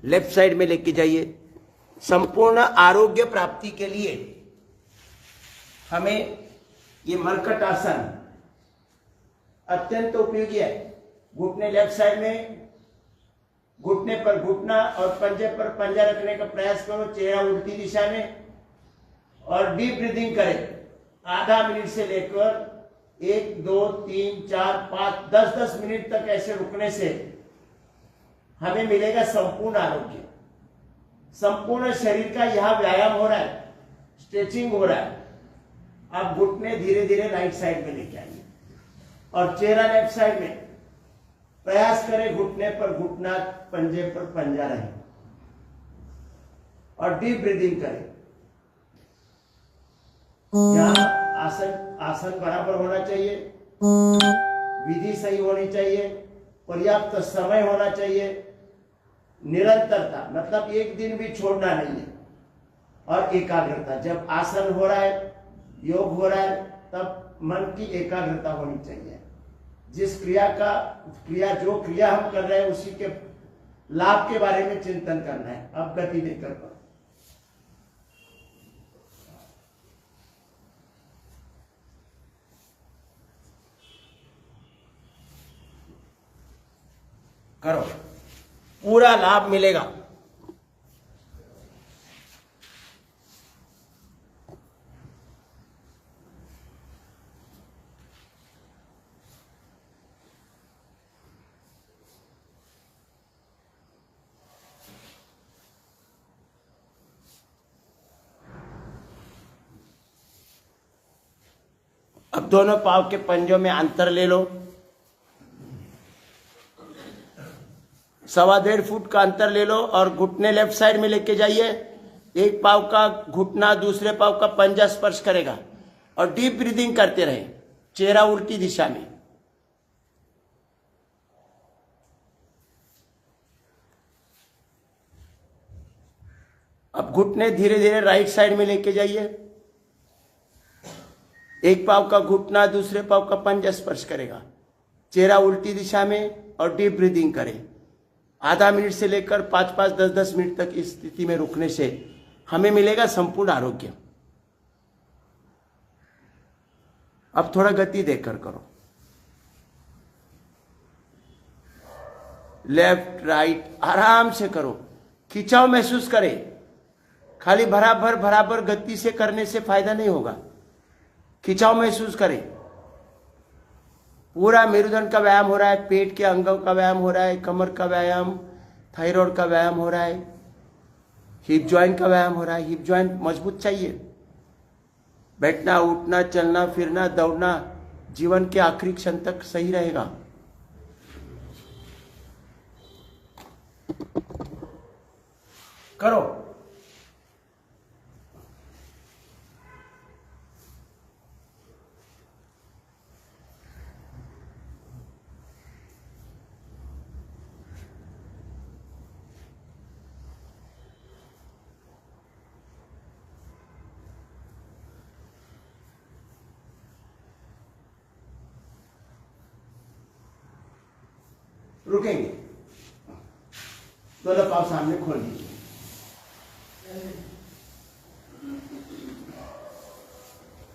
Left side में लेके जाइए। संपूर्ण आरोग्य प्राप्ति के लिए हमें ये मरकट आसन अत्यंत उपयोगी है। घुटने लेफ्ट साइड में, घुटने पर घुटना और पंजे पर पंजा रखने का प्रयास करो, चेहरा उल्टी दिशा में, और डीप ब्रीदिंग करें। आधा मिनट से लेकर 1, 2, 3, 4, 5, 10 मिनट तक ऐसे रुकने से हमें मिलेगा संपूर्ण आरोग्य। संपूर्ण शरीर का यहां व्यायाम हो रहा है, स्ट्रेचिंग हो रहा है। आप घुटने धीरे धीरे राइट साइड में लेके आइए और चेहरा लेफ्ट साइड में। प्रयास करें घुटने पर घुटना, पंजे पर पंजा रहे और डीप ब्रीदिंग करें। यहाँ आसन बराबर होना चाहिए, विधि सही होनी चाहिए, पर्याप्त समय होना चाहिए, निरंतरता, मतलब एक दिन भी छोड़ना नहीं है, और एकाग्रता। जब आसन हो रहा है, योग हो रहा है, तब मन की एकाग्रता होनी चाहिए। जिस जो क्रिया हम कर रहे हैं उसी के लाभ के बारे में चिंतन करना है। अब गति देकर करो, पूरा लाभ मिलेगा। अब दोनों पांव के पंजों में अंतर ले लो। 1.25 फुट का अंतर ले लो और घुटने लेफ्ट साइड में लेके जाइए। एक पांव का घुटना दूसरे पांव का पंजा स्पर्श करेगा और डीप ब्रीदिंग करते रहे, चेहरा उल्टी दिशा में। अब घुटने धीरे धीरे राइट साइड में लेके जाइए। एक पांव का घुटना दूसरे पांव का पंजा स्पर्श करेगा, चेहरा उल्टी दिशा में, और डीप ब्रीदिंग करें। आधा मिनट से लेकर 5-5, 10-10 मिनट तक इस स्थिति में रुकने से हमें मिलेगा संपूर्ण आरोग्य। अब थोड़ा गति देकर करो, लेफ्ट राइट आराम से करो, खिंचाव महसूस करें। खाली बराबर गति से करने से फायदा नहीं होगा, खिंचाव महसूस करें। पूरा मेरुदंड का व्यायाम हो रहा है, पेट के अंगों का व्यायाम हो रहा है, कमर का व्यायाम, थायराइड का व्यायाम हो रहा है, हिप जॉइंट का व्यायाम हो रहा है। हिप जॉइंट मजबूत चाहिए। बैठना, उठना, चलना, फिरना, दौड़ना जीवन के आखिरी क्षण तक सही रहेगा। करो। रुकेंगे, दोनों पांव सामने खोल दीजिए।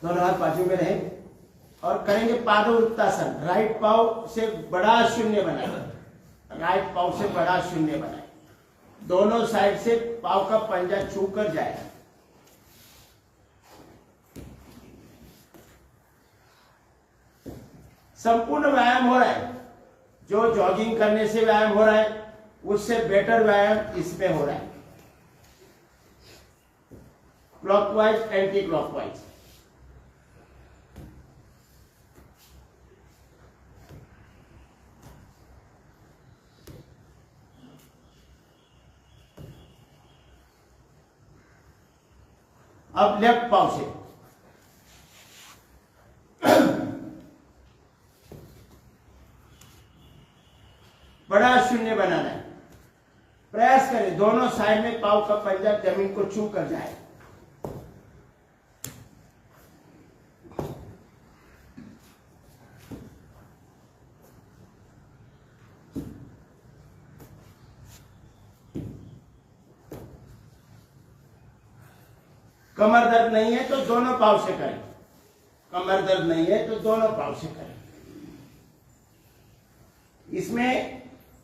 दोनों हाथ बाजू में रहे और करेंगे पादोत्तासन। राइट पांव से बड़ा शून्य बनाए, राइट पांव से बड़ा शून्य बनाए। दोनों साइड से पांव का पंजा छू कर जाए। संपूर्ण व्यायाम हो रहा है। जो जॉगिंग करने से व्यायाम हो रहा है उससे बेटर व्यायाम इसमें हो रहा है। Clockwise, anti clockwise. अब लेफ्ट पांव से बड़ा शून्य बनाना है। प्रयास करें दोनों साइड में पांव का पंजा जमीन को छू कर जाए। कमर दर्द नहीं है तो दोनों पाँव से करें। कमर दर्द नहीं है तो दोनों पाँव से करें। इसमें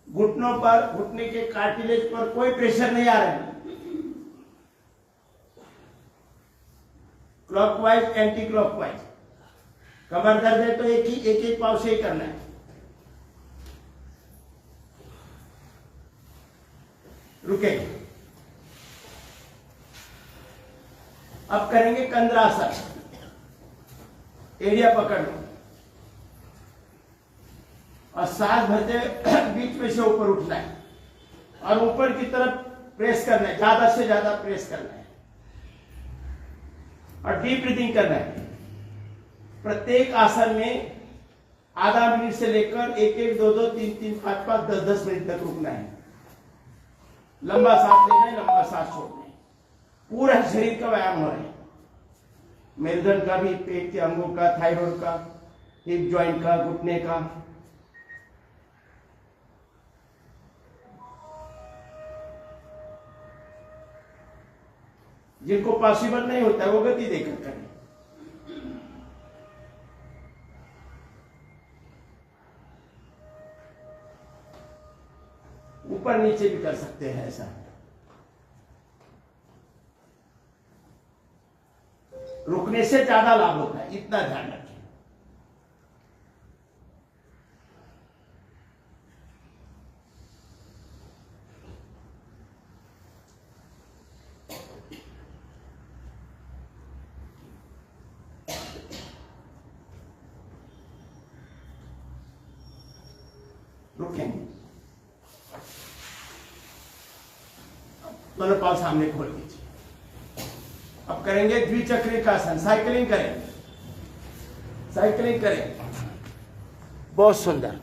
घुटनों पर, घुटने के कार्टिलेज पर कोई प्रेशर नहीं आ रहा है। Clockwise, anti clockwise. कमर दर्द है तो एक पाँव से ही करना है। रुके। अब करेंगे कंद्रासन। एरिया पकड़ लो और सांस भरते बीच में से ऊपर उठना है और ऊपर की तरफ प्रेस करना है, ज्यादा से ज्यादा प्रेस करना है और डीप ब्रीदिंग करना है। प्रत्येक आसन में आधा मिनट से लेकर 1-1, 2-2, 3-3, 5-5, 10-10 मिनट तक रुकना है। लंबा सांस लेना है, लंबा सांस छोड़ना है। पूरा शरीर का व्यायाम हो रहा है। मेरुदंड का भी, पेट के अंगों का, थायराइड का, हिप जॉइंट का, घुटने का। जिनको पॉसिबल नहीं होता वो गति देकर करें। ऊपर नीचे भी कर सकते हैं ऐसा। रुकने से ज्यादा लाभ होता है, इतना ध्यान रखें। रुकेंगे। दोनों पाँव सामने खोल दीजिए। अब करेंगे द्विचक्रिकासन। साइकिलिंग करें, साइकिलिंग करें। बहुत सुंदर।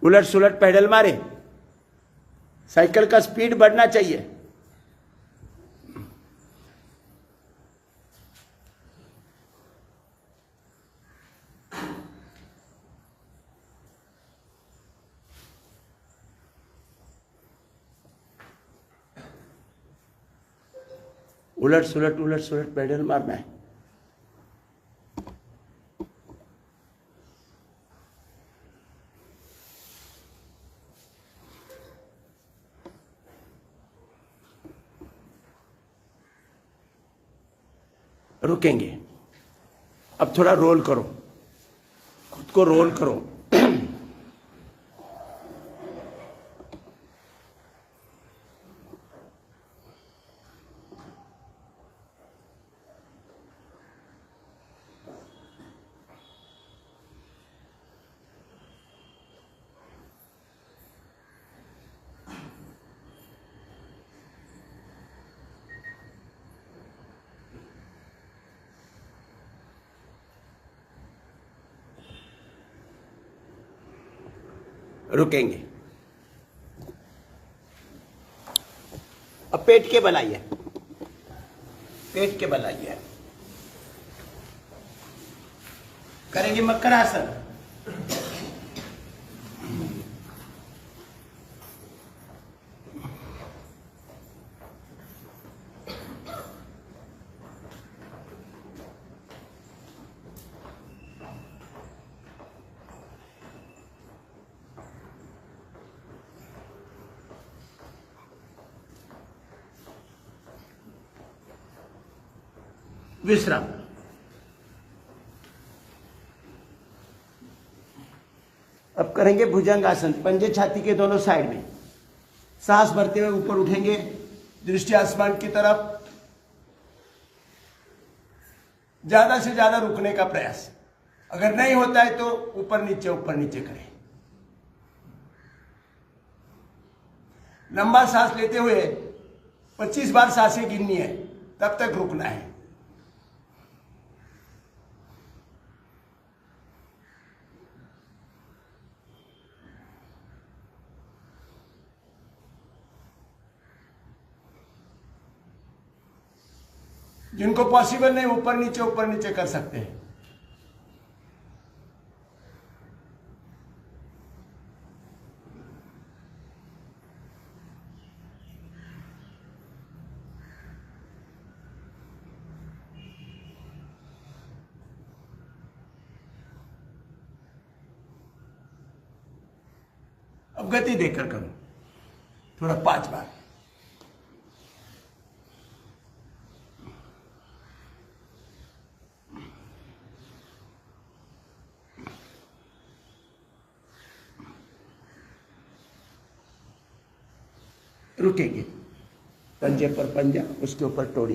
उलट सुलट पैडल मारे। साइकिल का स्पीड बढ़ना चाहिए। उलट सुलट पैडल मारना है। रुकेंगे। अब थोड़ा रोल करो, खुद को रोल करो। रुकेंगे। अब पेट के बल आइए, पेट के बल आइए। करेंगे मकरासन। विश्राम। अब करेंगे भुजंगासन। पंजे छाती के दोनों साइड में, सांस भरते हुए ऊपर उठेंगे, दृष्टि आसमान की तरफ। ज्यादा से ज्यादा रुकने का प्रयास। अगर नहीं होता है तो ऊपर नीचे करें। लंबा सांस लेते हुए 25 बार सांसें गिननी है, तब तक रुकना है। जिनको पॉसिबल नहीं ऊपर नीचे कर सकते हैं। अब गति देकर करो, थोड़ा 5 बार। रुकेंगे, पंजे पर पंजा, उसके ऊपर टोड़ी।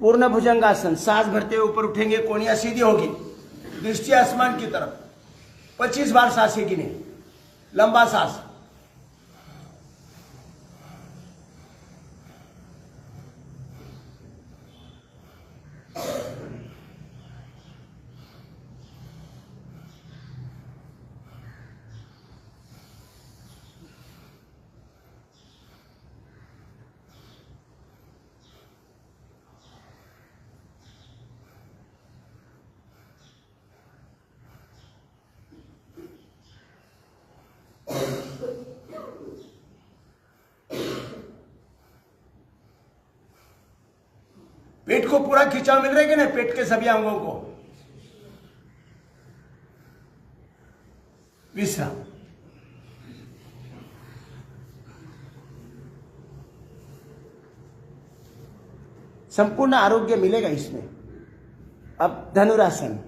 पूर्ण भुजंगासन, सांस भरते हुए ऊपर उठेंगे, कोनिया सीधी होगी, दृष्टि आसमान की तरफ। 25 बार सांसें गिने, लंबा सांस। पेट को पूरा खिंचाव मिल रहा है कि नहीं, पेट के सभी अंगों को। विश्राम। संपूर्ण आरोग्य मिलेगा इसमें। अब धनुरासन।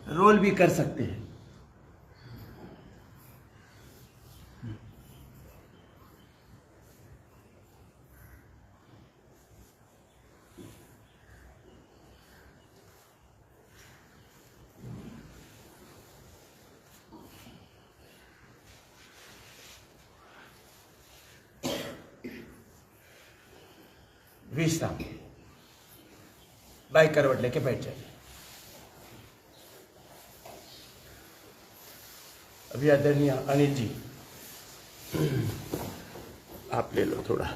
रोल भी कर सकते हैं। विश्राम। बाई करवट लेके बैठ जाइए। अभी आदरणीय अनिल जी, आप ले लो थोड़ा।